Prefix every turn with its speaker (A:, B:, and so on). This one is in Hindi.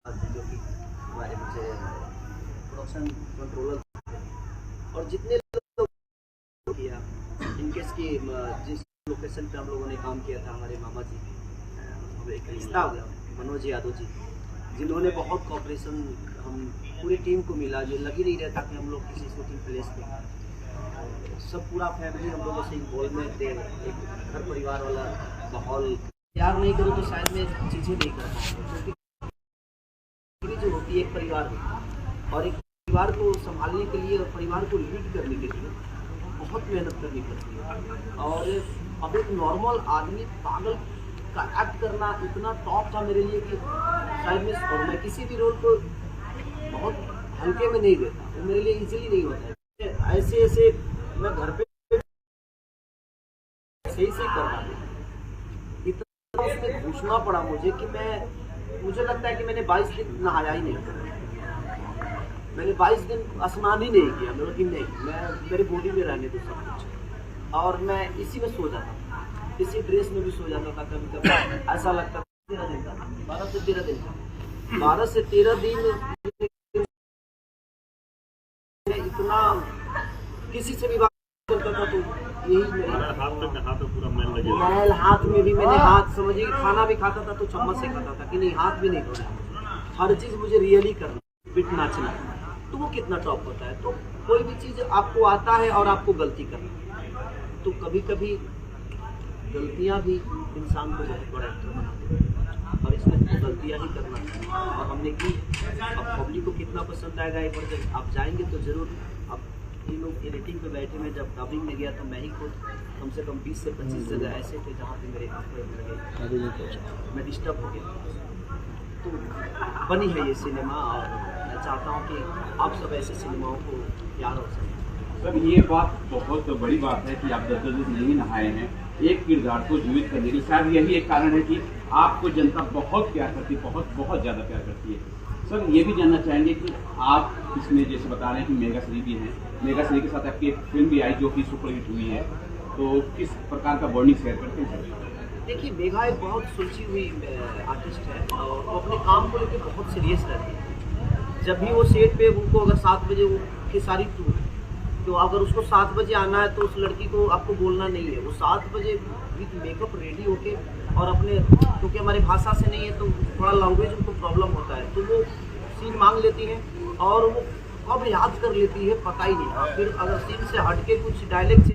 A: जो कि हमारे मुझे प्रोडक्शन कंट्रोलर और जितने लोग किया इनकेस की जिस लोकेशन पे हम लोगों ने काम किया था, हमारे मामा जी अब एक रिश्ता हो गया मनोज यादव जी, जिन्होंने बहुत कॉपरेशन हम पूरी टीम को मिला। ये लग ही नहीं रहता कि हम लोग किसी शूटिंग प्लेस पे सब पूरा फैमिली हम लोगों से इन्वॉल्वमेंट थे। एक घर परिवार वाला माहौल प्यार नहीं करूँ तो शायद मैं चीज़ें नहीं कर पाऊँगा, क्योंकि जो होती है एक परिवार में, और एक परिवार को संभालने के लिए और परिवार को लीड करने के लिए बहुत मेहनत करनी पड़ती है। और अब एक नॉर्मल आदमी पागल का एक्ट करना इतना टॉप था मेरे लिए कि शायद मैं किसी भी रोल को बहुत हल्के में नहीं लेता, वो मेरे लिए इजीली नहीं होता है। ऐसे ऐसे मैं घर पे सही कर रहा हूँ, इतना उसमें घुसना पड़ा मुझे कि मुझे लगता है कि मैंने 22 दिन नहाया ही नहीं, मैंने 22 दिन स्नान ही नहीं किया। मतलब कि नहीं, मैं मेरे बॉडी में रहने दो सब कुछ, और मैं इसी में सो जाता था, इसी ड्रेस में भी सो जाता था। कभी कभी ऐसा लगता था 13 दिन का, 12 से 13 दिन का, 12 से 13 दिन इतना किसी से भी बात करता था तो यही मैल हाथ में भी मैंने हाथ समझिए, खाना भी खाता था तो चम्मच से खाता था कि नहीं, हाथ भी नहीं धोना। हर चीज़ मुझे रियली करना, बिट नाचना, तो वो कितना टॉप होता है। तो कोई भी चीज़ आपको आता है और आपको गलती करना, तो कभी कभी गलतियाँ भी इंसान को बहुत बड़ा एक्टर बनाती है, और इसमें तो गलतियाँ ही करना चाहिए और हमने की। अब पब्लिक को कितना पसंद आएगा एक बार जब आप जाएंगे तो ज़रूर। अब ये लोग एडिटिंग पे बैठे, में जब डबिंग में गया तो मैं ही खुद कम से कम 20 से 25 जगह ऐसे थे जहाँ पे मेरे हाथ पैर लगे, मैं डिस्टर्ब हो गया। तो बनी है ये सिनेमा, और मैं चाहता हूँ कि आप सब ऐसे सिनेमाओं को प्यार हो सके।
B: सर ये बात बहुत बड़ी बात है कि आप 10 दिन नहीं नहाए हैं एक किरदार को जीवित करने के लिए। शायद यही एक कारण है कि आपको जनता बहुत प्यार करती है, बहुत ज़्यादा प्यार करती है। सर ये भी जानना चाहेंगे कि आप इसमें जैसे बता रहे हैं कि मेगा श्री भी हैं, मेगा श्री के साथ आपकी एक फिल्म भी आई जो कि सुपरहिट हुई है, तो किस प्रकार का बॉन्डिंग शेयर करते हैं सर?
A: देखिए, मेघा एक बहुत सुलझी हुई आर्टिस्ट है और वो अपने काम को लेकर बहुत सीरियस रहती है। जब भी वो सेट पे उनको अगर 7 बजे वो की सारी टूर, तो अगर उसको 7 बजे आना है तो उस लड़की को आपको बोलना नहीं है, वो 7 बजे विथ मेकअप रेडी होके और अपने, क्योंकि हमारी भाषा से नहीं है तो थोड़ा लैंग्वेज उनको प्रॉब्लम होता है, तो वो सीन मांग लेती है और वो कब याद कर लेती है पता ही नहीं। फिर अगर सीन से हट के कुछ डायलॉग